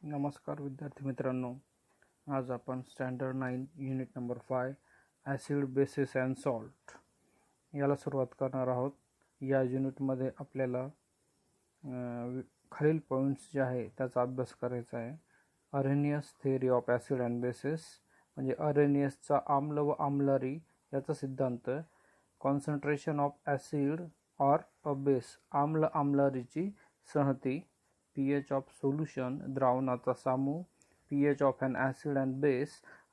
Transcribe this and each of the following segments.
नमस्कार विद्यार्थी मित्रांनो, आज आपण standard 9 unit number 5 acid basis and salt याला सुरुवात करणार आहोत. या युनिटमध्ये आपल्याला खालील पॉईंट्स जे आहे त्याचा अभ्यास करायचा आहे. Arrhenius theory of acid and bases म्हणजे अरेनियसचा आम्ल व आम्लारी याचा सिद्धांत, concentration of acid or a base आम्ल आम्लारीची संहती, pH ऑफ सोल्युशन द्रावणाचा सामू, pH of an acid and base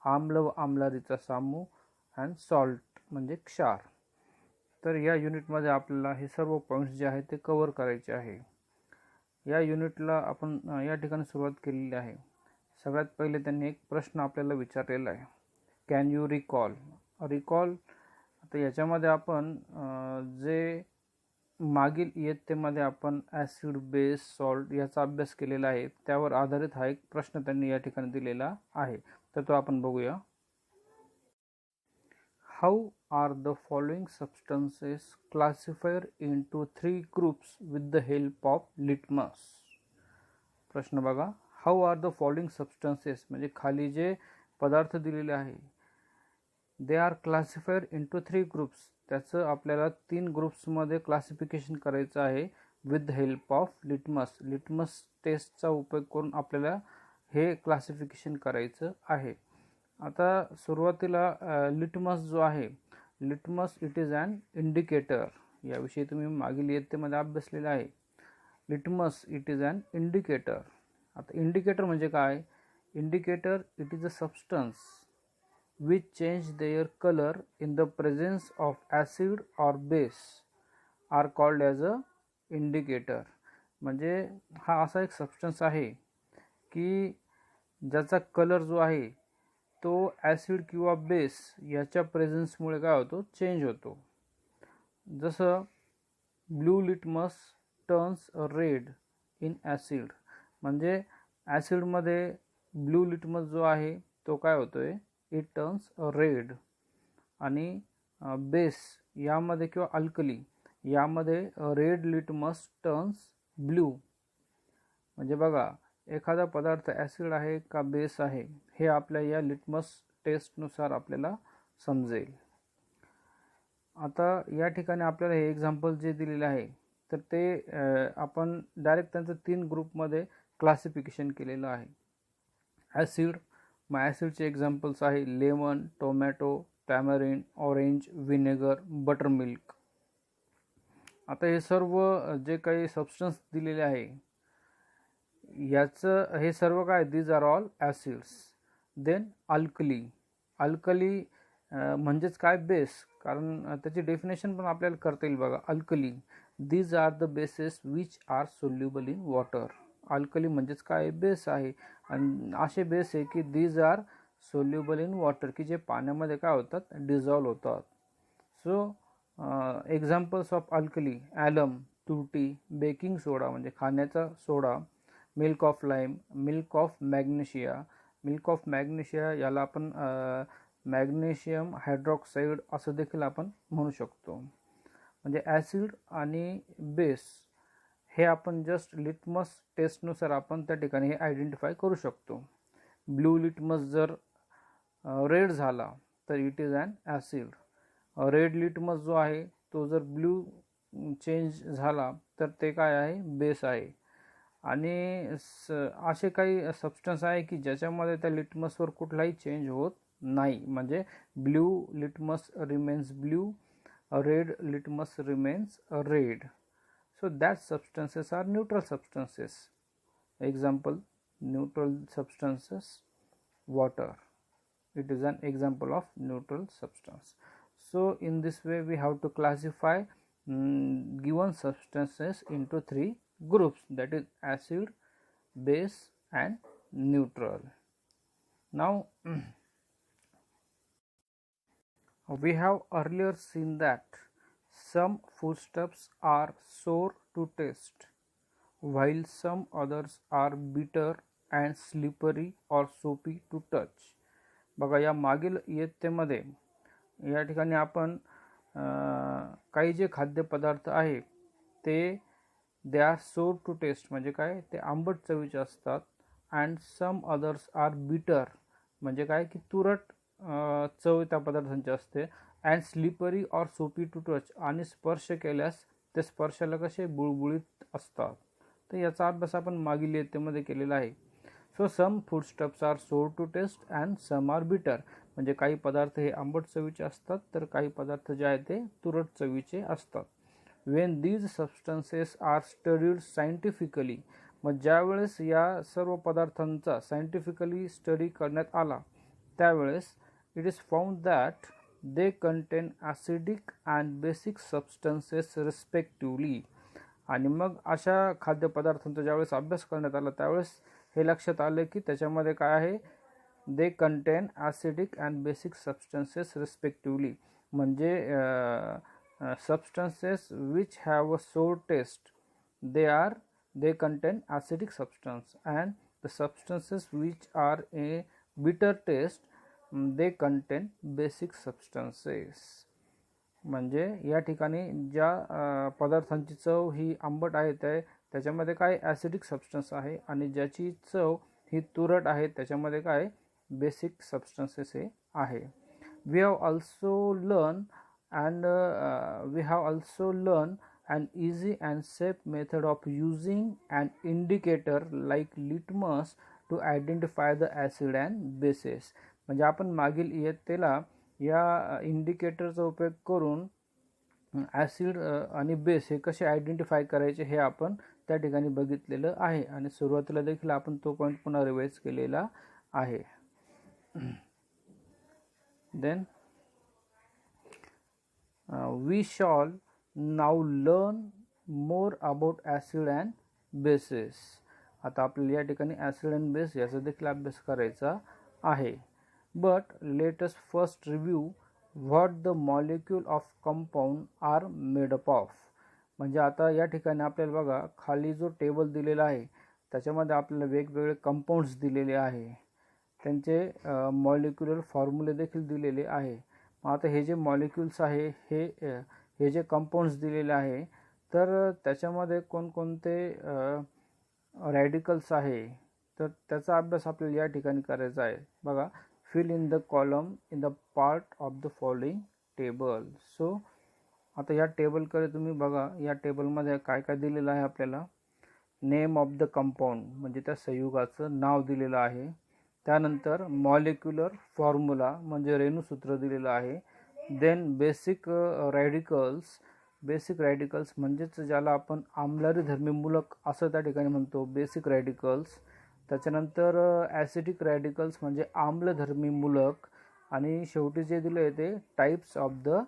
आम्ल व आम्लारीचा सामू, अँड सॉल्ट म्हणजे क्षार. तर या युनिटमध्ये आपल्याला हे सर्व पॉईंट्स जे आहेत ते कव्हर करायचे आहे. या युनिटला आपण या ठिकाणी सुरुवात केलेली आहे. सगळ्यात पहिले त्यांनी एक प्रश्न आपल्याला विचारलेला आहे, कॅन यू रिकॉल. आता याच्यामध्ये आपण जे मागील इयत्तेमध्ये आपण ॲसिड बेस सॉल्ट याचा अभ्यास केलेला आहे त्यावर आधारित हा एक प्रश्न त्यांनी या ठिकाणी दिलेला आहे. तर तो आपण बघूया. How are the following substances classified into 3 groups with the help of litmus. प्रश्न बघा, how are the following substances म्हणजे खाली जे पदार्थ दिलेले आहे they are classified into 3 groups, त्याचं आपल्याला 3 ग्रुप्समध्ये क्लासिफिकेशन करायचं आहे with the help of litmus टेस्टचा उपयोग करून आपल्याला हे क्लासिफिकेशन करायचं आहे. आता सुरुवातीला लिटमस जो आहे, litmus it is an indicator. याविषयी तुम्ही मागील इयत्तेमध्ये अभ्यासलेला आहे. Litmus it is an indicator. आता इंडिकेटर म्हणजे काय? Indicator it is a substance which change their color in the presence of acid or base are called as a indicator. म्हणजे हा असा एक सबस्टन्स आहे की ज्याचा कलर जो आहे तो ॲसिड किंवा बेस याच्या प्रेझेन्समुळे काय होतो, चेंज होतो. जसं blue litmus turns red in acid, म्हणजे ॲसिडमध्ये ब्लू लिटमस जो आहे तो काय होतोय, इट टर्न्स रेड. आणि बेस यामध्ये किंवा अल्कली यामध्ये रेड लिटमस टर्न्स ब्लू. म्हणजे बघा, एखादा पदार्थ ॲसिड आहे का बेस आहे हे आपल्या या लिटमस टेस्टनुसार आपल्याला समजेल. आता या ठिकाणी आपल्याला हे एक्झाम्पल जे दिलेले आहे तर ते आपण डायरेक्ट त्यांचं 3 ग्रुपमध्ये क्लासिफिकेशन केलेलं आहे. ॲसिड, मग ॲसिडचे एक्झाम्पल्स आहे lemon, tomato, tamarind, orange, vinegar, buttermilk. आता हे सर्व जे काही सबस्टन्स दिलेले आहे याचं हे सर्व काय, these are all acids. Then alkali म्हणजेच काय, बेस, कारण त्याची डेफिनेशन पण आपल्याला करता येईल बघा. Alkali, these are the bases which are soluble in water. Alkali म्हणजेच काय, बेस आहे. आणि असे बेस आहे की these are soluble in water, की जे पाण्यामध्ये काय होतात, डिझॉल्व होतात. So examples of alkali, alum, तुरटी, बेकिंग सोडा म्हणजे खाण्याचा soda, milk of lime, milk of magnesia याला आपण मॅग्नेशियम हायड्रॉक्साईड असं देखील आपण म्हणू शकतो. म्हणजे ॲसिड आणि बेस हे आपण जस्ट लिटमस टेस्टनुसार आपण त्या ठिकाणी हे आयडेंटिफाय करू शकतो. ब्लू लिटमस जर रेड झाला तर it is an acid. Red litmus जो आहे तो जर ब्लू चेंज झाला तर ते काय आहे, बेस आहे. आणि असे काही सबस्टन्स आहे की ज्याच्यामध्ये त्या लिटमसवर कुठलाही चेंज होत नाही, म्हणजे blue litmus remains blue, red litmus remains red. So that substances are neutral substances. Example, neutral substances, water. It is an example of neutral substance. So in this way we have to classify given substances into 3 groups, that is acid, base and neutral. Now we have earlier seen that some foodstuffs are sour to taste, while some others are bitter and slippery or soapy to touch. बघा, या मागील इयत्तेमध्ये या ठिकाणी आपण काही जे खाद्यपदार्थ आहे ते they are sour to taste म्हणजे काय, ते आंबट चवीचे असतात, and some others R bitter, म्हणजे काय की तुरट चव त्या पदार्थांची असते. अँड स्लिपरी ऑर सोपी टू टच, आणि स्पर्श केल्यास ते स्पर्शाला कसे बुळबुळीत असतात. तर याचा अभ्यास आपण मागील इयत्तेमध्ये केलेला आहे. So some foodstuffs are sour to taste and some are bitter, म्हणजे काही पदार्थ हे आंबट चवीचे असतात तर काही पदार्थ जे आहेत ते तुरट चवीचे असतात. When these substances are studied scientifically, मग ज्यावेळेस या सर्व पदार्थांचा सायंटिफिकली स्टडी करण्यात आला त्यावेळेस it is found that they contain acidic and basic substances respectively. आणि मग अशा खाद्यपदार्थांचा ज्यावेळेस अभ्यास करण्यात आला त्यावेळेस हे लक्षात आलं की त्याच्यामध्ये काय आहे, they contain acidic and basic substances respectively, म्हणजे substances which have a sour taste they contain acidic substance, and the substances which are a bitter taste they contain basic substances. म्हणजे या ठिकाणी ज्या पदार्थांची चव ही आंबट आहे त्याच्यामध्ये काय ॲसिडिक सबस्टन्स आहे, आणि ज्याची चव ही तुरट आहे त्याच्यामध्ये काय बेसिक सबस्टन्सेस हे आहे. We have also learn an easy and safe method of using an indicator like litmus to identify the acid and bases. म्हणजे आपण मागील इयत्तेला या इंडिकेटरचा उपयोग करून ॲसिड आणि बेस हे कसे आयडेंटिफाय करायचे हे आपण त्या ठिकाणी बघितलेलं आहे, आणि सुरुवातीला देखील आपण तो पॉईंट पुन्हा रिवाइज केलेला आहे. Then we shall now learn more about acid and bases. आता आपल्याला या ठिकाणी ॲसिड अँड बेस याचा देखील अभ्यास करायचा आहे. But let us first review what the molecule of compound are made up of. म्हणजे आता या ठिकाणी आपल्याला बघा खाली जो टेबल दिलेला आहे त्याच्यामध्ये आपल्याला वेगवेगळे कंपाऊंड्स दिलेले आहे, त्यांचे मॉलिक्युलर फॉर्म्युले देखील दिलेले आहे. मग आता हे जे मॉलिक्युल्स आहे हे जे कंपाऊंड्स दिलेले आहे तर त्याच्यामध्ये कोणकोणते रॅडिकल्स आहे तर त्याचा अभ्यास आपल्याला या ठिकाणी करायचा आहे. बघा, fill in the column in the part of the following table. So आता या टेबलकडे तुम्ही बघा, या टेबलमध्ये काय काय दिलेलं आहे आपल्याला. नेम ऑफ द कंपाऊंड म्हणजे त्या संयुगाचं नाव दिलेलं आहे. त्यानंतर मॉलिक्युलर फॉर्म्युला म्हणजे रेणुसूत्र दिलेलं आहे. देन बेसिक रॅडिकल्स म्हणजेच ज्याला आपण आम्लधर्मी मूलक असं त्या ठिकाणी म्हणतो, बेसिक रॅडिकल्स. त्याच्यानंतर ॲसिडिक रॅडिकल्स म्हणजे आम्लधर्मी मूलक, आणि शेवटी जे दिलं आहे ते टाईप्स ऑफ द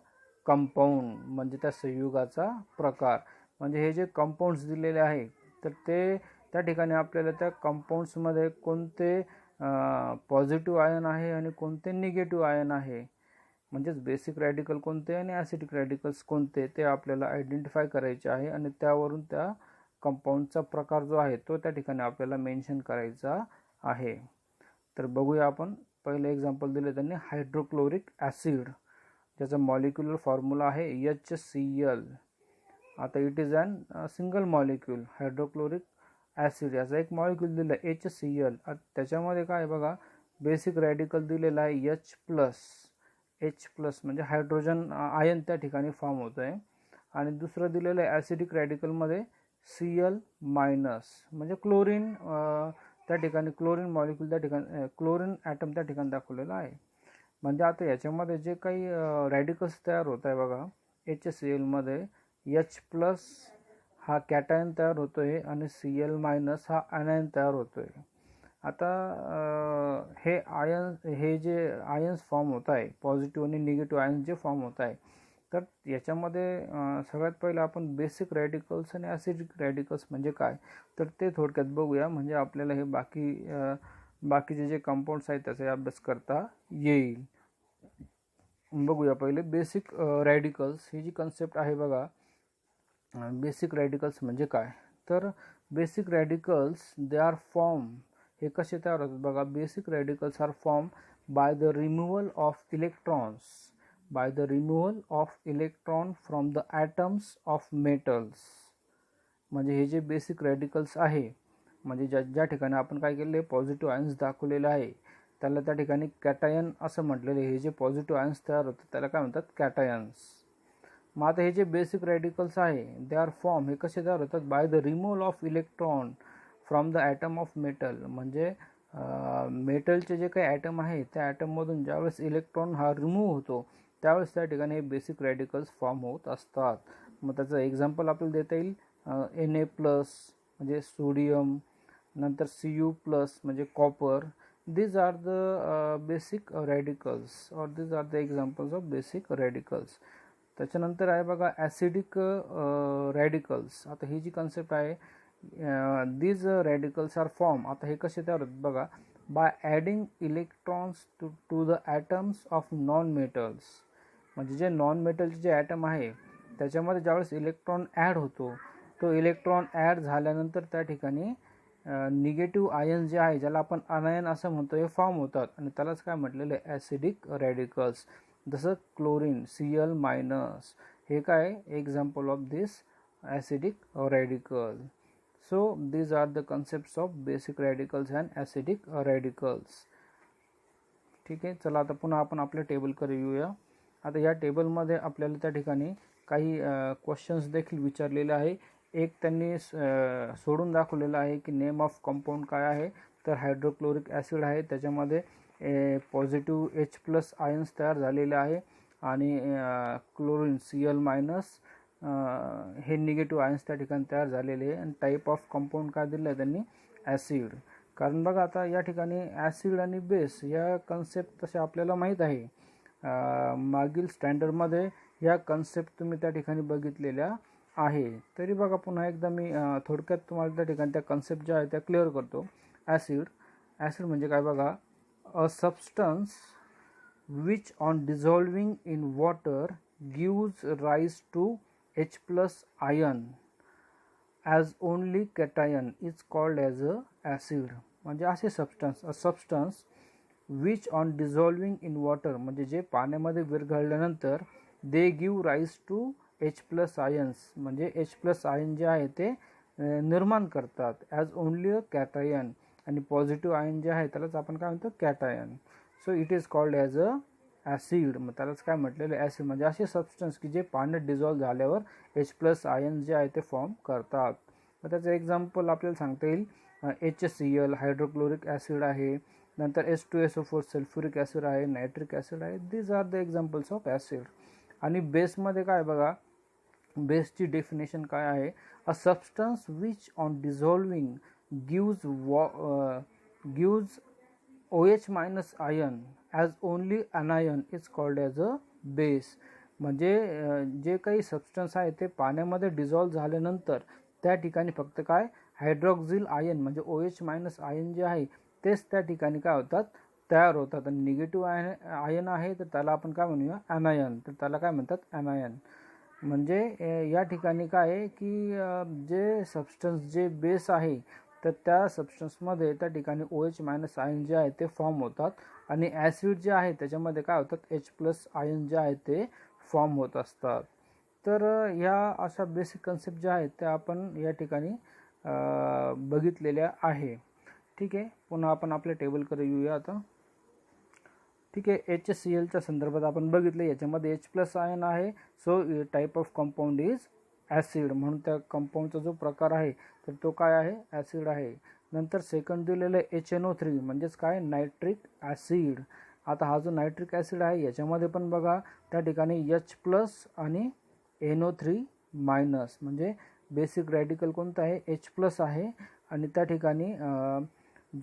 कंपाऊंड म्हणजे त्या संयुगाचा प्रकार. म्हणजे हे जे कंपाऊंड्स दिलेले आहे तर ते त्या ठिकाणी आपल्याला त्या कंपाऊंड्समध्ये कोणते पॉझिटिव्ह आयन आहे आणि कोणते निगेटिव्ह आयन आहे, म्हणजेच बेसिक रॅडिकल कोणते आणि ॲसिडिक रॅडिकल्स कोणते ते आपल्याला आयडेंटिफाय करायचे आहे, आणि त्यावरून त्या कंपाऊंडचा प्रकार जो आहे तो त्या ठिकाणी आपल्याला मेन्शन करायचा आहे. तर बघूया आपण. पहिलं एक्झाम्पल दिले त्यांनी हायड्रोक्लोरिक ॲसिड, ज्याचा मॉलिक्युलर फॉर्म्युला आहे HCl. आता it is an single molecule. Hydrochloric acid याचा एक मॉलिक्यूल दिला आहे HCl. त्याच्यामध्ये काय बघा, बेसिक रॅडिकल दिलेला आहे H प्लस म्हणजे हायड्रोजन आयन त्या ठिकाणी फॉर्म होत आहे, आणि दुसरं दिलेलं आहे ॲसिडिक रॅडिकलमध्ये Cl मायनस म्हणजे क्लोरीन, त्या ठिकाणी क्लोरीन मॉलिक्यूल त्या ठिकाणी क्लोरीन ॲटम त्या ठिकाणी दाखवलेला आहे. म्हणजे आता याच्यामध्ये जे काही रॅडिकल्स तयार होत आहे बघा, HClमध्ये H प्लस हा कॅटायन तयार होतो आहे आणि Cl मायनस हा अनायन तयार होतो आहे. आता हे जे आयन्स फॉर्म होत आहे, पॉझिटिव्ह आणि निगेटिव्ह आयन्स जे फॉर्म होत आहे, तर याच्यामध्ये सगळ्यात पहिलं आपण बेसिक रॅडिकल्स आणि ॲसिडिक रॅडिकल्स म्हणजे काय तर ते थोडक्यात बघूया, म्हणजे आपल्याला हे बाकीचे जे कंपाऊंड्स आहेत त्याचा अभ्यास करता येईल. बघूया पहिले बेसिक रॅडिकल्स ही जी कन्सेप्ट आहे बघा. बेसिक रॅडिकल्स म्हणजे काय तर basic radicals they are form, हे कसे तयार होतात बघा. Basic radicals are form by the removal of electron from the atoms of metals. म्हणजे हे जे बेसिक रॅडिकल्स आहे म्हणजे ज्या ठिकाणी आपण काय केलेले पॉझिटिव्ह आयन्स दाखवलेले आहे त्याला त्या ठिकाणी कॅटायन असं म्हटलेलं आहे. हे जे पॉझिटिव्ह आयन्स तयार होतात त्याला काय म्हणतात कॅटायन्स. मग आता हे जे बेसिक रॅडिकल्स आहे दे आर फॉर्म, हे कसे तयार होतात by the removal of electron from the atom of metal. म्हणजे मेटलचे जे काही ॲटम आहे त्या ॲटममधून ज्यावेळेस इलेक्ट्रॉन हा रिमूव्ह होतो त्यावेळेस त्या ठिकाणी हे बेसिक रॅडिकल्स फॉर्म होत असतात. मग त्याचं एक्झाम्पल आपल्याला देता येईल Na प्लस म्हणजे सोडियम, नंतर Cu प्लस म्हणजे copper. these are the basic radicals or these are the examples of basic radicals. त्याच्यानंतर आहे बघा ॲसिडिक रॅडिकल्स. आता ही जी कन्सेप्ट आहे these radicals are form. आता हे कसे तयार होतात बघा by adding electrons to the atoms of non metals. म्हणजे जे नॉन मेटलचे जे ॲटम आहे त्याच्यामध्ये ज्यावेळेस इलेक्ट्रॉन ॲड होतो तो इलेक्ट्रॉन ॲड झाल्यानंतर त्या ठिकाणी निगेटिव्ह आयन जे आहे ज्याला आपण अनायन असं म्हणतो हे फॉर्म होतात आणि त्यालाच काय म्हटलेलं आहे ॲसिडिक रॅडिकल्स. जसं क्लोरीन Cl मायनस हे काय example of this acidic radical. So these are the concepts of basic radicals and acidic radicals. ठीक आहे, चला आता पुन्हा आपण आपल्या टेबलकडे येऊया. आता या टेबलमध्ये आपल्याला त्या ठिकाणी काही क्वेश्चन्स देखील विचारलेले आहे. एक त्यांनी सोडून दाखवलेलं आहे की नेम ऑफ कंपाऊंड काय आहे, तर हायड्रोक्लोरिक ॲसिड आहे. त्याच्यामध्ये पॉझिटिव्ह H प्लस आयन्स तयार झालेले आहे आणि क्लोरीन Cl मायनस हे निगेटिव्ह आयन्स त्या ठिकाणी तयार झालेले आहे. आणि टाईप ऑफ कंपाऊंड काय दिलं आहे त्यांनी ॲसिड. कारण बघा आता या ठिकाणी ॲसिड आणि बेस या कन्सेप्ट तसे आपल्याला माहीत आहे. मागील स्टँडर्डमध्ये या कन्सेप्ट तुम्ही त्या ठिकाणी बघितलेल्या आहे. तरी बघा पुन्हा एकदा मी थोडक्यात तुम्हाला त्या ठिकाणी त्या कन्सेप्ट ज्या आहेत त्या क्लिअर करतो. ॲसिड म्हणजे काय बघा a substance which on dissolving in water gives rise to H plus ion as only cation is called as a acid. म्हणजे असे substance which on dissolving in water म्हणजे जे पाण्यामध्ये विरघळल्यानंतर they give rise to H plus ions म्हणजे H plus ion जे आहे ते निर्माण करतात ॲज ओनली अ कॅटायन. आणि पॉझिटिव्ह आयन जे आहे त्यालाच आपण काय म्हणतो cation. So it is called as a acid. मग त्यालाच काय म्हटलेलं ॲसिड म्हणजे असे सबस्टन्स की जे पाण्यात डिझॉल्व झाल्यावर H प्लस आयन जे आहे ते फॉर्म करतात. मग त्याचं एक्झाम्पल आपल्याला सांगता येईल HCl हायड्रोक्लोरिक ॲसिड आहे, नंतर H2SO4 सल्फ्युरिक ॲसिड आहे, नायट्रिक ॲसिड आहे. These are the examples of acid. आणि बेसमध्ये काय बघा बेसची डेफिनेशन काय आहे a substance which on dissolving gives OH minus ion as only anion is called as a base. म्हणजे जे काही सबस्टन्स आहे ते पाण्यामध्ये डिझॉल्व झाल्यानंतर त्या ठिकाणी फक्त काय हायड्रॉक्झिल आयन म्हणजे OH मायनस आयन जे आहे तेच त्या ठिकाणी काय होतात तयार होतात. आणि निगेटिव्ह आयन आहे तर त्याला आपण काय म्हणूया अनायन, तर त्याला काय म्हणतात अनायन. म्हणजे या ठिकाणी काय आहे की जे सबस्टन्स जे बेस आहे तर त्या सबस्टन्समध्ये त्या ठिकाणी OH मायनस आयन जे आहे ते फॉर्म होतात आणि ॲसिड जे आहे त्याच्यामध्ये काय होतात H प्लस आयन जे आहे ते फॉर्म होत असतात. तर ह्या अशा बेसिक कन्सेप्ट ज्या आहेत त्या आपण या ठिकाणी बघितलेल्या आहे. ठीक आहे, पुन्हा आपण आपल्या टेबलकडे येऊया आता. ठीक आहे, HClच्या संदर्भात आपण बघितलं याच्यामध्ये H प्लस आयन आहे. So type of compound is acid. म्हणून त्या कंपाऊंडचा जो प्रकार आहे तर तो काय आहे ॲसिड आहे. नंतर सेकंड दिलेलं आहे HNO3 म्हणजेच काय नायट्रिक ॲसिड. आता हा जो नायट्रिक ॲसिड आहे याच्यामध्ये पण बघा त्या ठिकाणी H प्लस आणि NO3 मायनस म्हणजे बेसिक रॅडिकल कोणतं आहे H प्लस आहे आणि त्या ठिकाणी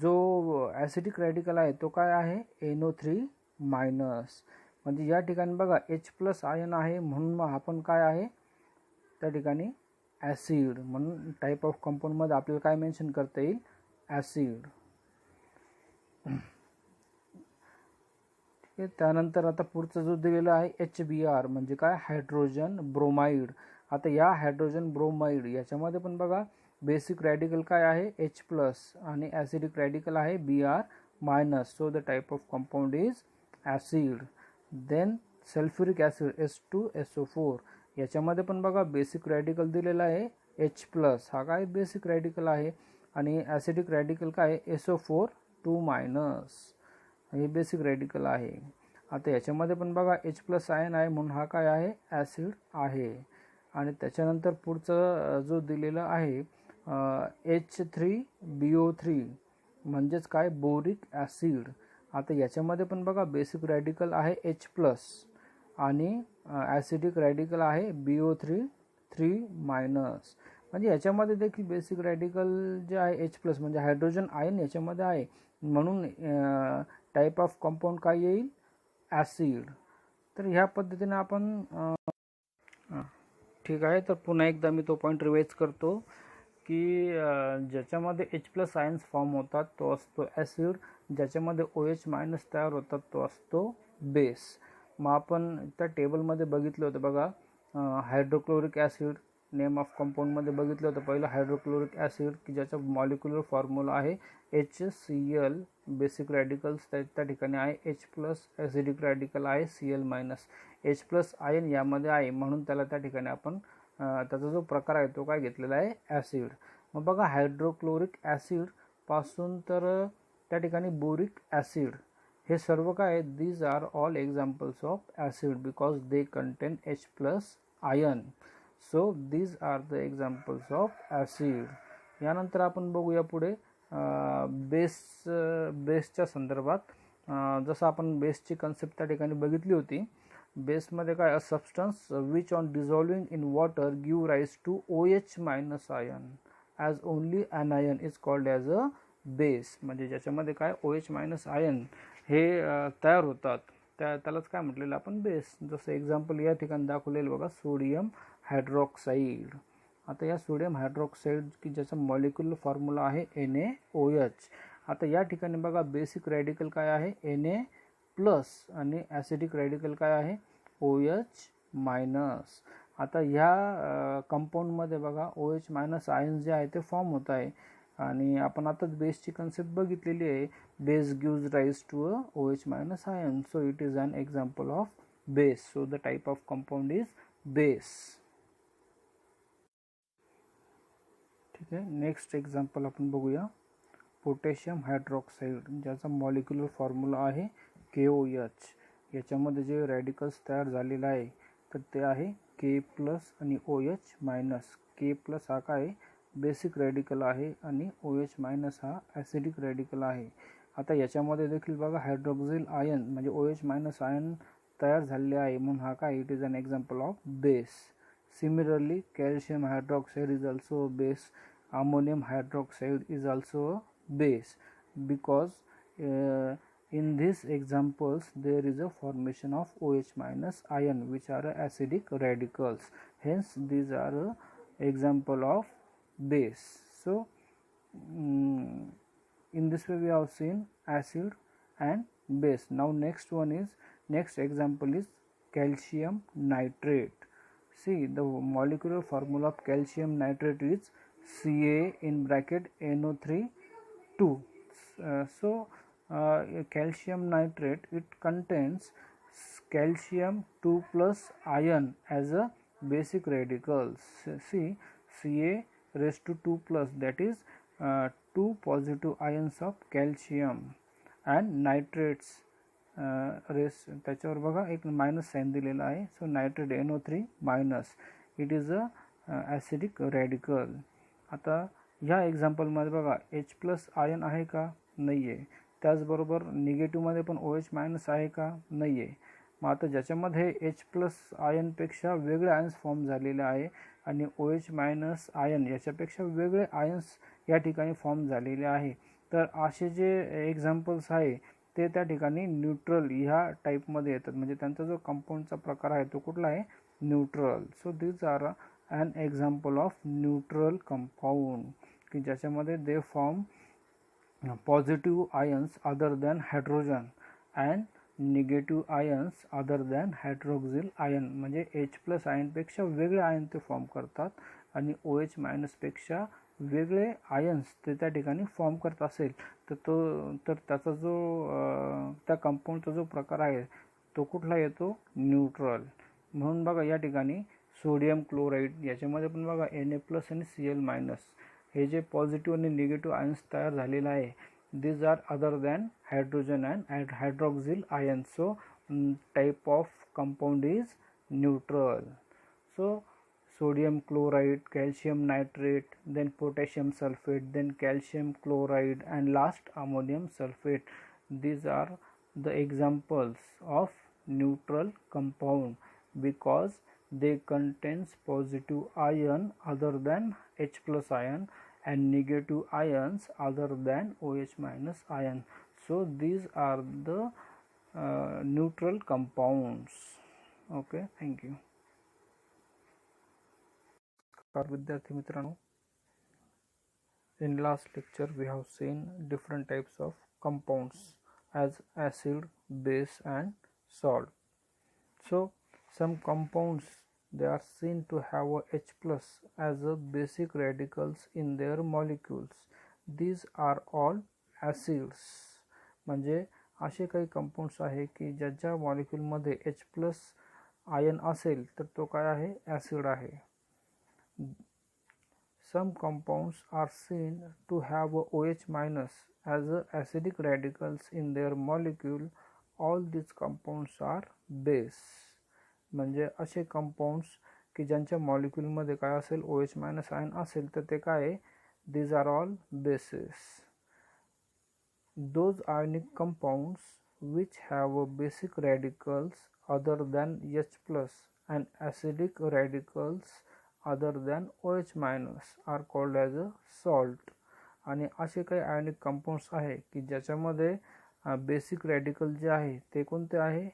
जो ॲसिडिक रॅडिकल आहे तो काय आहे NO3 मायनस. म्हणजे या ठिकाणी बघा H प्लस आयन आहे म्हणून मग आपण काय आहे त्या ठिकाणी ॲसिड. म्हणून टाईप ऑफ कंपाऊंडमध्ये आपल्याला काय मेन्शन करता येईल ॲसिड. ठीक आहे, त्यानंतर आता पुढचा जो दिलेला आहे HBr म्हणजे काय हायड्रोजन ब्रोमाइड. आता या हायड्रोजन ब्रोमाइड याच्यामध्ये पण बघा बेसिक रॅडिकल काय आहे H प्लस आणि ॲसिडिक रॅडिकल आहे Br minus. So the type of compound is acid. Then sulphuric acid H2SO4 याच्यामध्ये पण बघा बेसिक रॅडिकल दिलेला आहे H प्लस. हा काय बेसिक रॅडिकल आहे आणि ॲसिडिक रॅडिकल काय आहे SO4 2 मायनस, हे बेसिक रॅडिकल आहे. आता याच्यामध्ये पण बघा H+ आयन आहे म्हणून हा काय आहे ॲसिड आहे. आणि त्याच्यानंतर पुढचं जो दिलेला आहे H3BO3 म्हणजेच काय बोरिक ॲसिड. आता याच्यामध्ये पण बघा बेसिक रॅडिकल आहे H+ आणि ॲसिडिक रॅडिकल आहे BO3 3 मायनस. म्हणजे याच्यामध्ये देखील बेसिक रॅडिकल जे आहे H+ म्हणजे हायड्रोजन आयन याच्यामध्ये आहे म्हणून टाईप ऑफ कंपाऊंड काय येईल ॲसिड. तर ह्या पद्धतीने आपण ठीक आहे. तर पुन्हा एकदा मी तो पॉईंट रिवाइज करतो की ज्याच्यामध्ये H+ आयन्स फॉर्म होतात तो असतो ॲसिड, ज्याच्यामध्ये OH- तयार होतात तो असतो बेस. मग आपण त्या टेबलमध्ये बघितलं होतं बघा, हायड्रोक्लोरिक ॲसिड नेम ऑफ कंपाऊंडमध्ये बघितलं होतं पहिलं हायड्रोक्लोरिक ॲसिड की ज्याचा मॉलिक्युलर फॉर्म्युला आहे HCl. बेसिक रॅडिकल्स त्या ठिकाणी आहे H+, ॲसिडिक रॅडिकल आहे Cl-. H+ आयन यामध्ये आहे म्हणून त्याला त्या ठिकाणी आपण त्याचा जो प्रकार आहे तो काय घेतलेला आहे ॲसिड. मग बघा हायड्रोक्लोरिक ॲसिड पासून तर त्या ठिकाणी बोरिक ॲसिड हे सर्व काय these are all examples of acid because they contain H+ ion. So these are the examples of acid. यानंतर आपण बघूया पुढे बेसच्या संदर्भात. जसं आपण बेसची कन्सेप्ट त्या ठिकाणी बघितली होती. बेसमध्ये काय a substance which on dissolving in water give rise to OH- ion as only anion is called as a base. म्हणजे ज्याच्यामध्ये काय OH- आयन हे तयार होतात त्यालाच काय म्हटलेलं आपण बेस. जसं एक्झाम्पल या ठिकाणी दाखवलेलं बघा सोडियम हायड्रॉक्साईड. आता या सोडियम हायड्रॉक्साईड की ज्याचा मॉलिक्युलर फॉर्म्युला आहे NaOH. आता या ठिकाणी बघा बेसिक रॅडिकल काय आहे Na+ आणि ॲसिडिक रॅडिकल काय आहे OH-. आता ह्या कंपाऊंडमध्ये बघा OH- आयन जे आहे ते फॉर्म होत आहे आणि आपण आता बेसची कन्सेप्ट बघितलेली आहे. Base gives rise to a OH- ion. So it is an example of base. So the type of compound is base. ठीक आहे. नेक्स्ट एक्झाम्पल आपण बघूया पोटॅशियम हायड्रॉक्साईड ज्याचा मॉलिक्युलर फॉर्म्युला आहे KOH. याच्यामध्ये जे रॅडिकल्स तयार झालेले आहे तर ते आहे K+ आणि OH-. K+ हा काय बेसिक रॅडिकल आहे आणि OH- हा ॲसिडिक रॅडिकल आहे. आता याच्यामध्ये देखील बघा हायड्रोक्सिल आयन म्हणजे OH- आयन तयार झालेले आहे म्हणून हा काय it is an example of base. Similarly calcium hydroxide is also base. Ammonium hydroxide is also a base because in these examples there is a formation of OH- ion which are acidic radicals. Hence these are a example of base. So in this way we have seen acid and base. Now next example is calcium nitrate. See the molecular formula of calcium nitrate is Ca in bracket NO3 2. Calcium nitrate it contains calcium 2+ ion as a basic radical. See Ca raised to 2+, that is 2 positive ions of calcium and nitrates रेस त्याच्यावर बघा एक minus sign दिलेला आहे. So nitrate NO3- it is a acidic radical. आता ह्या एक्झाम्पलमध्ये बघा H+ ion आहे का नाही आहे. त्याचबरोबर निगेटिव्हमध्ये पण OH- आहे का नाही आहे. मग आता ज्याच्यामध्ये H+ आयनपेक्षा वेगळे आयन्स फॉर्म झालेले आहे आणि OH- आयन याच्यापेक्षा वेगळे आयन्स या ठिकाणी फॉर्म झालेले आहे. तर असे जे एक्झाम्पल्स आहे ते त्या ठिकाणी न्यूट्रल ह्या टाईपमध्ये येतात. म्हणजे त्यांचा जो कंपाऊंडचा प्रकार आहे तो कुठला आहे neutral. So these are an example of neutral compound की ज्याच्यामध्ये they form positive ions other than hydrogen and negative ions other than hydroxyl ion. म्हणजे H+ आयनपेक्षा वेगळे आयन ते फॉर्म करतात आणि OH- पेक्षा वेगळे आयन्स ते त्या ठिकाणी फॉर्म करत असेल तर त्याचा जो त्या कंपाऊंडचा जो प्रकार आहे तो कुठला येतो न्यूट्रल. म्हणून बघा या ठिकाणी सोडियम क्लोराईड याच्यामध्ये पण बघा Na+ आणि Cl-. हे जे पॉझिटिव्ह आणि निगेटिव्ह आयन्स तयार झालेले आहे, these are other than hydrogen and hydroxyl ions. So type of compound is neutral. So sodium chloride, calcium nitrate, then potassium sulfate, then calcium chloride, and last ammonium sulfate. These are the examples of neutral compound because they contains positive ion other than H plus ion and negative ions other than OH minus ion. So these are the neutral compounds. Okay, thank you. विद्यार्थी मित्रांनो, in last lecture we have seen different types of compounds as acid, base and salt. So some compounds, they are seen to have a H plus as a basic radicals in their molecules. These are all acids. म्हणजे असे काही compounds आहे की ज्याच्या मॉलिक्यूलमध्ये H plus ion असेल तर तो काय आहे, ॲसिड आहे. Some compounds are seen to have a OH minus as a acidic radicals in their molecule. All these compounds are base. म्हणजे असे कंपाऊंड्स की ज्यांच्या मॉलिक्यूलमध्ये काय असेल, OH मायनस आयन असेल तर ते काय आहे, these are all bases. Those ionic compounds which have a basic radicals other than H plus and acidic radicals other than OH minus are called as a salt. आणि असे काही ionic compounds आहे की ज्याच्यामध्ये बेसिक रॅडिकल जे आहे ते कोणते आहे,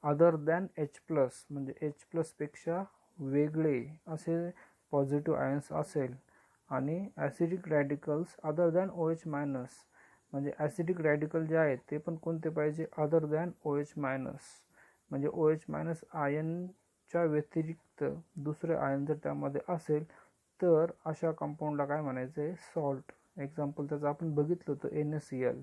अदर दॅन H प्लस, म्हणजे H प्लस पेक्षा वेगळे असे पॉझिटिव्ह आयन्स असेल. आणि acidic radicals other than OH minus, म्हणजे ॲसिडिक रॅडिकल जे आहे ते पण कोणते पाहिजे, अदर दॅन OH मायनस, म्हणजे OH मायनस आयनच्या व्यतिरिक्त दुसरे आयन जर त्यामध्ये असेल तर अशा कंपाऊंडला काय म्हणायचं आहे, सॉल्ट. एक्झाम्पल त्याचं आपण बघितलं होतं NaCl.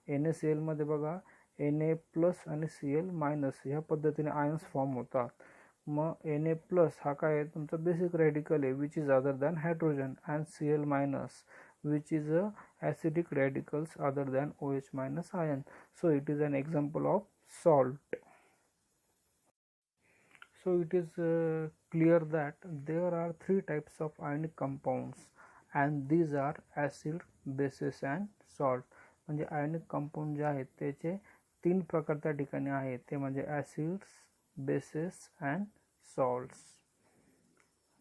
NaCl मध्ये बघा Na प्लस आणि Cl मायनस ह्या पद्धतीने आयन्स फॉर्म होतात. मग Na प्लस हा काय आहे, तुमचा बेसिक रॅडिकल आहे which is other than hydrogen, and Cl minus which is a acidic radicals other than OH minus ion. So it is an example of salt. So it is clear that there are three types of ionic compounds and these are acid, bases and salt. म्हणजे ionic compound जे आहेत त्याचे तीन प्रकार त्या ठिकाणी आहेत, ते म्हणजे acids, bases and salts.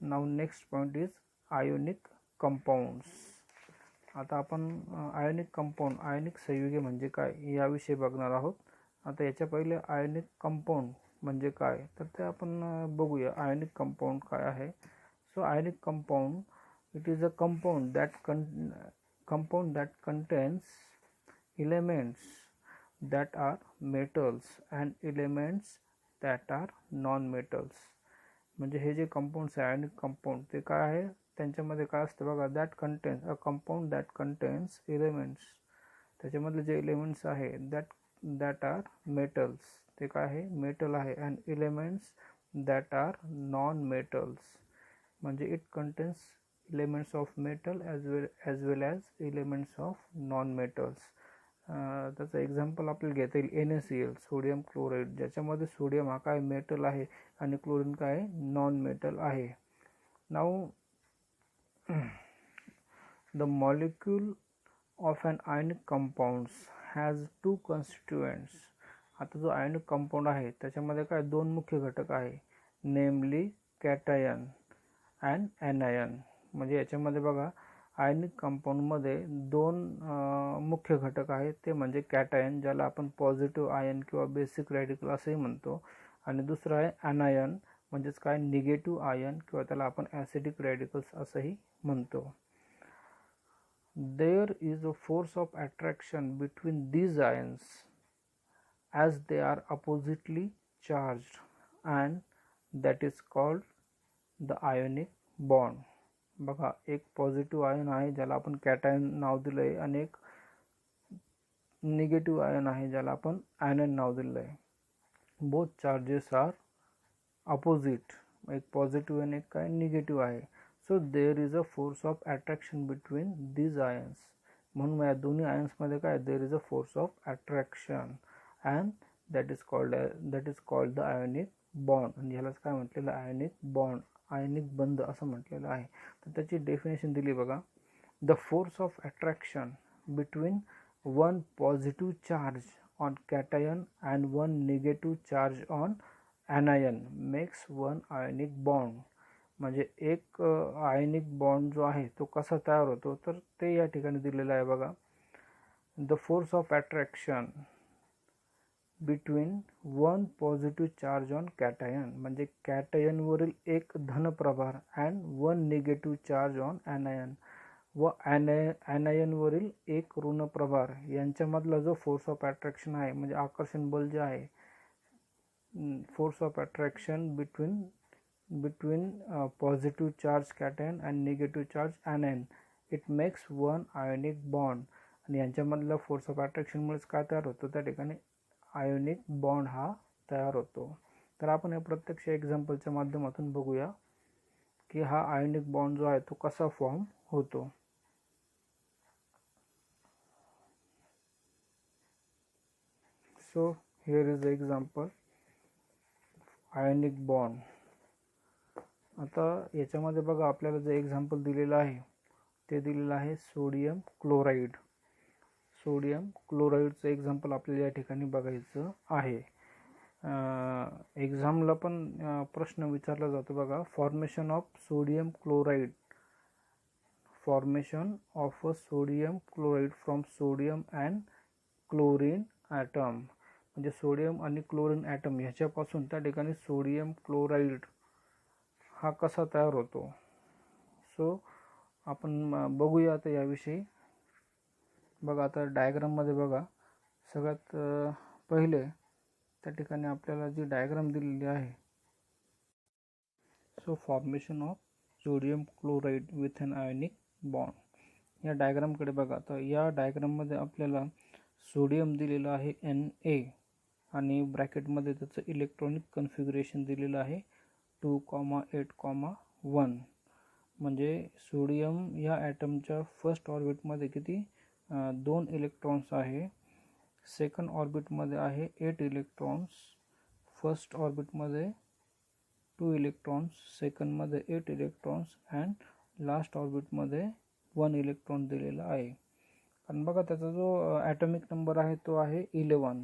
Now next point is ionic compounds. आता आपण आयोनिक कंपाऊंड, आयोनिक संयुगे म्हणजे काय याविषयी बघणार आहोत. आता याच्या पहिले आयोनिक कंपाऊंड म्हणजे काय तर ते आपण बघूया. आयोनिक कंपाऊंड काय आहे. So ionic compound, it is a compound that contains elements that are metals and elements that are non-metals. म्हणजे हे जे कंपाऊंड्स आहे आयोनिक कंपाऊंड ते काय आहे, त्यांच्यामध्ये काय असतं बघा, that contains a compound that contains elements, त्याच्यामधले जे एलिमेंट्स आहे दॅट आर मेटल्स, ते काय आहे, मेटल आहे. And elements that are non metals, म्हणजे it contains elements of metal as well as elements of non metals. त्याचं एक्झाम्पल आपल्याला घेता येईल NaCl, सोडियम क्लोराईड, ज्याच्यामध्ये सोडियम हा काय मेटल आहे आणि क्लोरीन काय नॉन मेटल आहे. Now the molecule of an ionic compounds has two constituents. आता जो आयोनिक कंपाऊंड आहे त्याच्यामध्ये काय दोन मुख्य घटक आहे, नेमली कॅटायन अँड ॲनायन. म्हणजे याच्यामध्ये बघा आयोनिक कंपाऊंडमध्ये दोन मुख्य घटक आहेत, ते म्हणजे कॅटायन ज्याला आपण पॉझिटिव्ह आयन किंवा बेसिक रॅडिकल असंही म्हणतो, आणि दुसरं आहे ॲनायन म्हणजेच काय निगेटिव्ह आयन किंवा त्याला आपण ॲसिडिक रॅडिकल्स असंही म्हणतो. There is a force of attraction between these ions as they are oppositely charged and that is called the ionic bond. बघा एक पॉझिटिव्ह आयन आहे ज्याला आपण कॅटायन नाव दिलं आहे आणि एक निगेटिव्ह आयन आहे ज्याला आपण ॲनायन नाव दिलं आहे. बोथ चार्जेस आर अपोजिट, एक पॉझिटिव्ह आणि एक काय निगेटिव्ह आहे. So there is a force of attraction between these ions. म्हणून या दोन्ही आयन्स मध्ये काय, देर is a force of attraction and that is called the ionic bond. आणि ह्यालाच काय म्हटलेलं, आयोनिक बॉन्ड, आयनिक बंध असं म्हटलेलं आहे. तर त्याची डेफिनेशन दिली बघा. The force of attraction between one positive charge on cation and one negative charge on anion makes one ionic bond. म्हणजे एक आयनिक बॉन्ड जो आहे तो कसा तयार होतो, तर ते या ठिकाणी दिलेलं आहे बघा. The force of attraction between one positive charge on cation, म्हणजे कॅटायनवरील एक धनप्रभार and one negative charge on anion, व ॲनायनवरील एक ऋणप्रभार यांच्यामधला जो फोर्स ऑफ अट्रॅक्शन आहे, म्हणजे आकर्षण बल जे आहे, force of attraction between positive charge cation and negative charge anion, it makes one ionic bond. आणि यांच्यामधला फोर्स ऑफ अट्रॅक्शन मुळेच काय तयार होतो, त्या ठिकाणी आयोनिक बॉन्ड हा तयार होतो. तर आपण हे प्रत्यक्ष एक्झाम्पलच्या माध्यमातून बघूया की हा आयोनिक बॉन्ड जो आहे तो कसा फॉर्म होतो. So here is the example ionic bond. आता याच्यामध्ये बघा आपल्याला जे एक्झाम्पल दिलेलं आहे ते दिलेलं आहे सोडियम क्लोराईड. सोडियम क्लोराईडचं एक्झाम्पल आपल्याला या ठिकाणी बघायचं आहे. एक्झामला पण प्रश्न विचारला जातो बघा. Formation of sodium chloride, formation of a sodium chloride from sodium and chlorine atom, म्हणजे सोडियम आणि क्लोरीन ॲटम ह्याच्यापासून त्या ठिकाणी सोडियम क्लोराईड हा कसा तयार होतो. सो आपण बघूया आता याविषयी. बघा आता डायग्राममध्ये बघा, सगळ्यात पहिले त्या ठिकाणी आपल्याला जी डायग्राम दिलेली आहे. So formation of sodium chloride with an ionic bond. या डायग्रामकडे बघा. तर या डायग्राममध्ये आपल्याला सोडियम दिलेलं आहे Na आणि ब्रॅकेटमध्ये त्याचं इलेक्ट्रॉनिक कन्फिगरेशन दिलेलं आहे 2,8,1. म्हणजे सोडियम या ॲटमच्या फर्स्ट ऑर्बिटमध्ये किती 2 इलेक्ट्रॉन्स आहे, सेकंड ऑर्बिटमध्ये आहे 8 इलेक्ट्रॉन्स, फर्स्ट ऑर्बिटमध्ये 2 इलेक्ट्रॉन्स, सेकंडमध्ये 8 इलेक्ट्रॉन्स अँड लास्ट ऑर्बिटमध्ये 1 इलेक्ट्रॉन दिलेला आहे. कारण बघा त्याचा जो ॲटॉमिक नंबर आहे तो आहे 11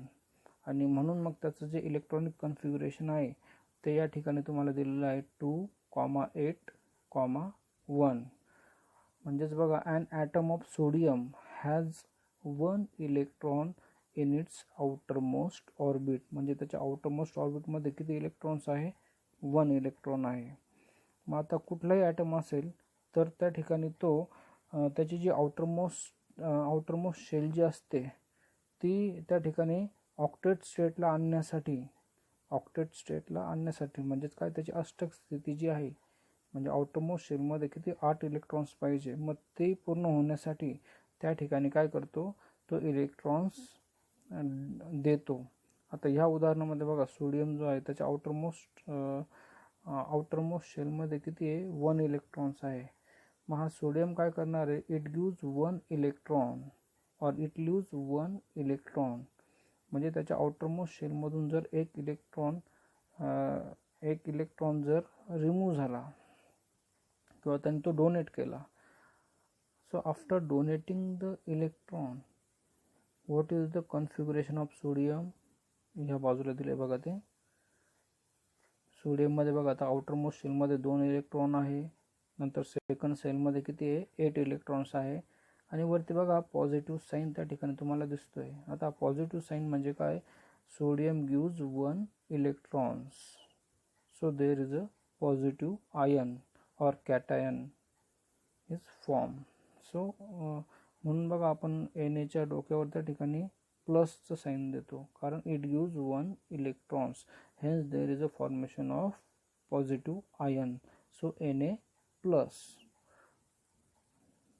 आणि म्हणून मग त्याचं जे इलेक्ट्रॉनिक कन्फिगरेशन आहे ते या ठिकाणी तुम्हाला दिलेलं आहे 2,8,1. म्हणजेच बघा, an atom of sodium has 1 electron in its outermost orbit. म्हणजे त्याच्या आउटरमोस्ट ऑर्बिटमध्ये किती इलेक्ट्रॉन्स आहे, 1 इलेक्ट्रॉन आहे. मग आता कुठलाही ॲटम असेल तर त्या ठिकाणी तो त्याची जी आउटरमोस्ट शेल जी असते ती त्या ठिकाणी ऑक्टेट स्टेटला आणण्यासाठी म्हणजेच काय, त्याची अष्टक स्थिती जी आहे, म्हणजे आउटरमोस्ट शेलमध्ये किती 8 इलेक्ट्रॉन्स पाहिजे. मग ते पूर्ण होण्यासाठी त्या ठिकाणी काय करतो, तो इलेक्ट्रॉन्स देतो. आता ह्या उदाहरणामध्ये बघा, सोडियम जो आहे त्याच्या आउटरमोस्ट शेलमध्ये किती आहे, 1 इलेक्ट्रॉन्स आहे. मग हा सोडियम काय करणार आहे, it gives 1 electron or it loose 1 electron. म्हणजे त्याच्या आउटरमोस्ट शेलमधून जर एक इलेक्ट्रॉन जर रिमूव्ह झाला किंवा त्यांनी तो डोनेट केला. So after donating the electron, what is the configuration of sodium. ह्या बाजूला दिले बघा ते सोडियममध्ये. बघा आता आउटरमोस्ट शेलमध्ये 2 इलेक्ट्रॉन आहे, नंतर सेकंड सेलमध्ये किती आहे, 8 इलेक्ट्रॉन्स आहे आणि वरती बघा पॉझिटिव्ह साईन त्या ठिकाणी तुम्हाला दिसतोय. आता पॉझिटिव्ह साईन म्हणजे काय, sodium gives 1 electrons, so there is a positive ion और कॅटायन इज फॉर्म. सो म्हणून बघा आपण Na डोक्यावर त्या ठिकाणी प्लसचं साईन देतो, कारण it gives 1 electrons, hence there is a formation of positive ion, so Na plus.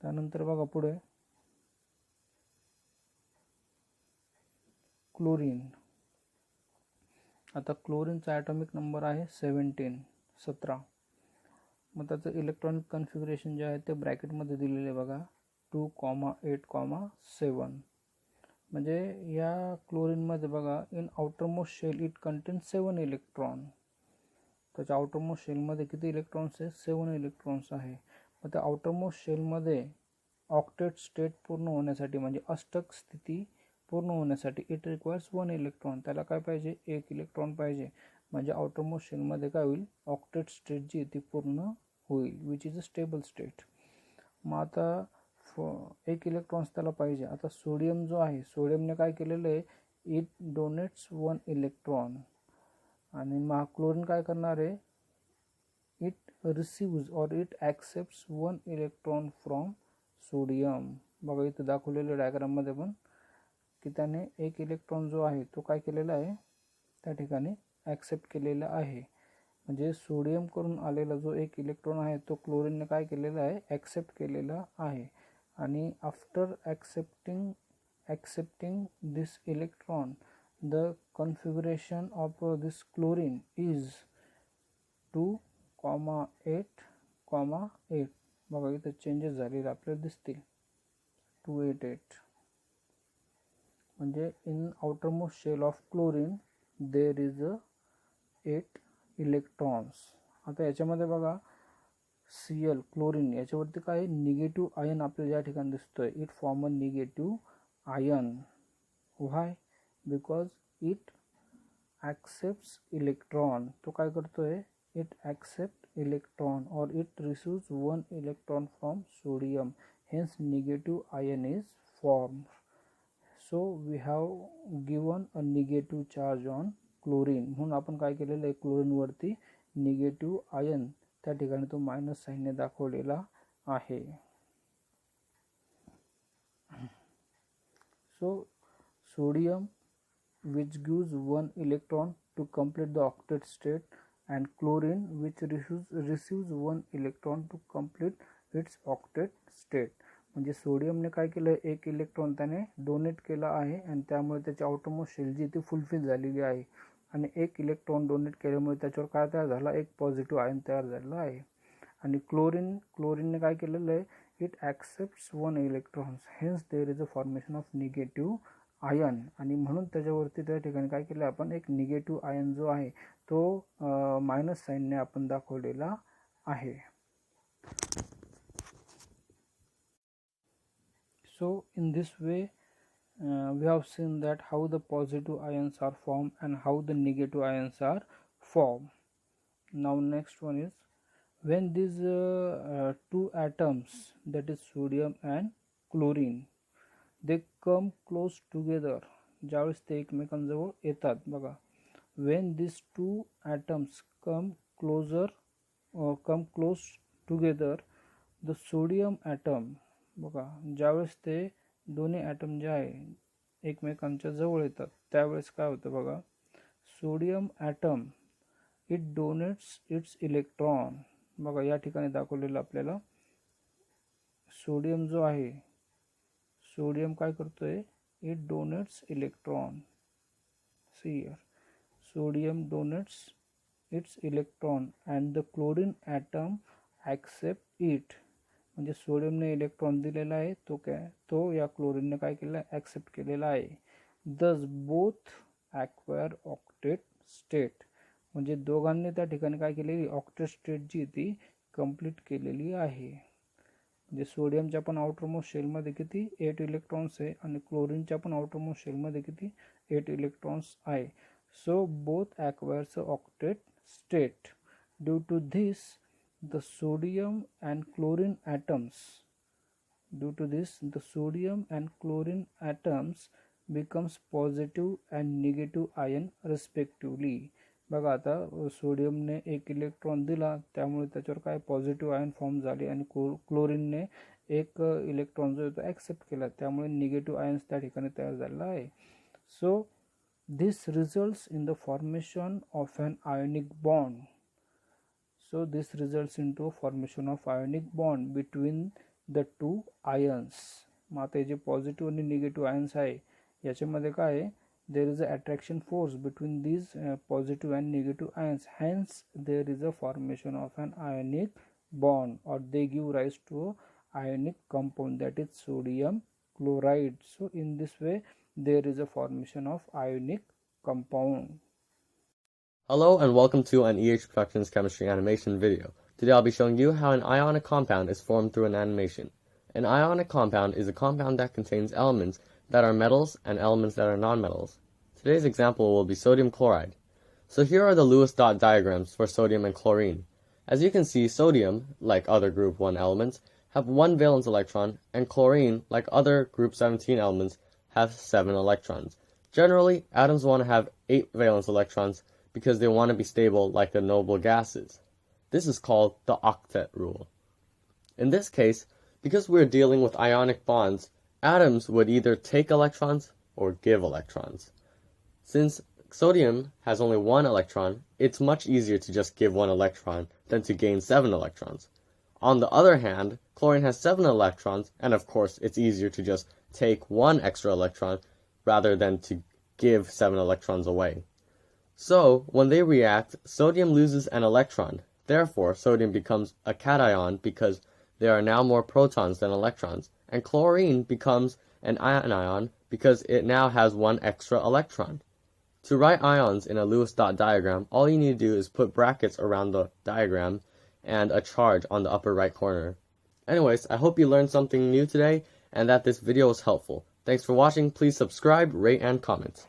त्यानंतर बघा पुढे क्लोरीन. आता क्लोरीनचा ॲटॉमिक नंबर आहे 17. मग त्याचं इलेक्ट्रॉनिक कन्फिगरेशन जे आहे ते ब्रॅकेटमध्ये दिलेले आहे बघा, 2,8,7. म्हणजे या क्लोरीनमध्ये बघा, in outermost shell it contains 7 electron. त्याच्या आउटरमोस्ट शेलमध्ये किती इलेक्ट्रॉन्स आहे? 7 इलेक्ट्रॉन्स आहे. मग त्या आउटरमोस्ट शेलमध्ये ऑक्टेट स्टेट पूर्ण होण्यासाठी, म्हणजे अष्टक स्थिती पूर्ण होण्यासाठी इट रिक्वायर्स 1 इलेक्ट्रॉन. त्याला काय पाहिजे? 1 इलेक्ट्रॉन पाहिजे. म्हणजे आउटरमोस्ट शेलमध्ये काय होईल? ऑक्टेट स्टेट जी ती पूर्ण होईल, which is a stable state. मग आता 1 इलेक्ट्रॉन्स त्याला पाहिजे. आता सोडियम जो आहे, सोडियमने काय केलेलं आहे? It donates 1 electron. आणि मग क्लोरीन काय करणार आहे? It receives or it accepts 1 electron from sodium. बघा इथं दाखवलेल्या डायग्राममध्ये पण की त्याने 1 इलेक्ट्रॉन जो आहे तो काय केलेला आहे? त्या ठिकाणी ॲक्सेप्ट केलेला आहे. म्हणजे सोडियम करून आलेला जो 1 इलेक्ट्रॉन आहे तो क्लोरीनने काय केलेला आहे? ॲक्सेप्ट केलेला आहे. आणि after accepting this electron, the configuration of this chlorine is 2,8,8. बघा इथं चेंजेस झालेले आपल्याला दिसतील. 288. म्हणजे in outermost shell of chlorine there is 8 electrons. आता याच्यामध्ये बघा, Cl क्लोरीन याच्यावरती काय? निगेटिव्ह आयन आपल्याला या ठिकाणी दिसतोय. It form a negative ion. Why? Because it accepts electron. तो काय करतोय? It accept electron or it receives 1 electron from sodium. Hence negative ion is form. So we have given a negative charge on chlorine. म्हणून आपण काय केलेलं आहे? क्लोरीनवरती negative ion त्या ठिकाणी तो मायनस साईनने दाखवलेला आहे. So sodium which gives 1 electron to complete the octet state, and chlorine which receives 1 electron to complete its octet state. म्हणजे सोडियमने काय केलं? 1 इलेक्ट्रॉन त्याने डोनेट केला आहे आणि त्यामुळे त्याची आउटरमोस्ट शेल जी ती फुलफिल झालेली आहे. आणि 1 इलेक्ट्रॉन डोनेट केल्यामुळे त्याच्यावर काय तयार झाला? एक पॉझिटिव्ह आयन तयार झालेला आहे. आणि क्लोरीनने काय केलेलं आहे? It accepts 1 electrons. Hence there is a formation of negative ion. आणि म्हणून त्याच्यावरती त्या ठिकाणी काय केलं आपण? एक निगेटिव्ह आयन जो आहे तो मायनस साईनने आपण दाखवलेला आहे. So in this way we have seen that how the positive ions are formed and how the negative ions are formed. Now next one is, when these two atoms, that is sodium and chlorine, they come close together, ज्यावेळेस ते एकमेकांजवळ येतात. बघा, when these two atoms come close together, the sodium atom, बघा ज्यावेळेस ते दोन्ही item जे आहे एकमेकांच्या जवळ येतात त्यावेळेस काय होतं? बघा, sodium atom it donates its electron. बघा या ठिकाणी दाखवलेलं आपल्याला सोडियम जो आहे, सोडियम काय करतोय? It donates electron. See here, sodium donates its electron and the chlorine atom accept it. म्हणजे सोडियमने इलेक्ट्रॉन दिलेला आहे, तो या क्लोरीनने काय केलेला आहे? ॲक्सेप्ट केलेला आहे. दस बोथ ॲक्वायर ऑक्टेट स्टेट. म्हणजे दोघांनी त्या ठिकाणी काय केलेली? ऑक्टेट स्टेट जी ती कंप्लीट केलेली आहे. म्हणजे सोडियमच्या पण आउटरमोस्ट शेलमध्ये किती? 8 इलेक्ट्रॉन्स आहे आणि क्लोरीनच्या पण आउटरमोस्ट शेलमध्ये किती? 8 इलेक्ट्रॉन्स आहे. So both acquires octet state. Due to this the sodium and chlorine atoms becomes positive and negative ion respectively. बघा आता सोडियमने 1 इलेक्ट्रॉन दिला त्यामुळे त्याच्यावर काय? पॉझिटिव्ह आयन फॉर्म झाले. आणि क्लोरीनने 1 इलेक्ट्रॉन जो तो ॲक्सेप्ट केला त्यामुळे निगेटिव्ह आयन्स त्या ठिकाणी तयार झालेला आहे. So this results in the formation of an ionic bond. So this results into formation of ionic bond between the two ions. मग आता जे पॉझिटिव्ह आणि निगेटिव्ह आयन्स आहे याच्यामध्ये काय आहे? देर is a attraction force between these positive and negative ions. Hence there is a formation of an ionic bond, or they give rise to ionic compound, that is sodium chloride. So in this way there is a formation of ionic compound. Hello and welcome to an EH Productions chemistry animation video. Today I'll be showing you how an ionic compound is formed through an animation. An ionic compound is a compound that contains elements that are metals and elements that are nonmetals. Today's example will be sodium chloride. So here are the Lewis dot diagrams for sodium and chlorine. As you can see, sodium, like other group 1 elements, have 1 valence electron, and chlorine, like other group 17 elements, have 7 electrons. Generally, atoms want to have 8 valence electrons because they want to be stable like the noble gases. This is called the octet rule. In this case, because we're dealing with ionic bonds, atoms would either take electrons or give electrons. Since sodium has only 1 electron, it's much easier to just give 1 electron than to gain 7 electrons. On the other hand, chlorine has 7 electrons, and of course it's easier to just take 1 extra electron rather than to give 7 electrons away. So, when they react, sodium loses an electron. Therefore, sodium becomes a cation because there are now more protons than electrons, and chlorine becomes an anion because it now has 1 extra electron. To write ions in a Lewis dot diagram, all you need to do is put brackets around the diagram and a charge on the upper right corner. Anyways, I hope you learned something new today and that this video was helpful. Thanks for watching. Please subscribe, rate, and comment.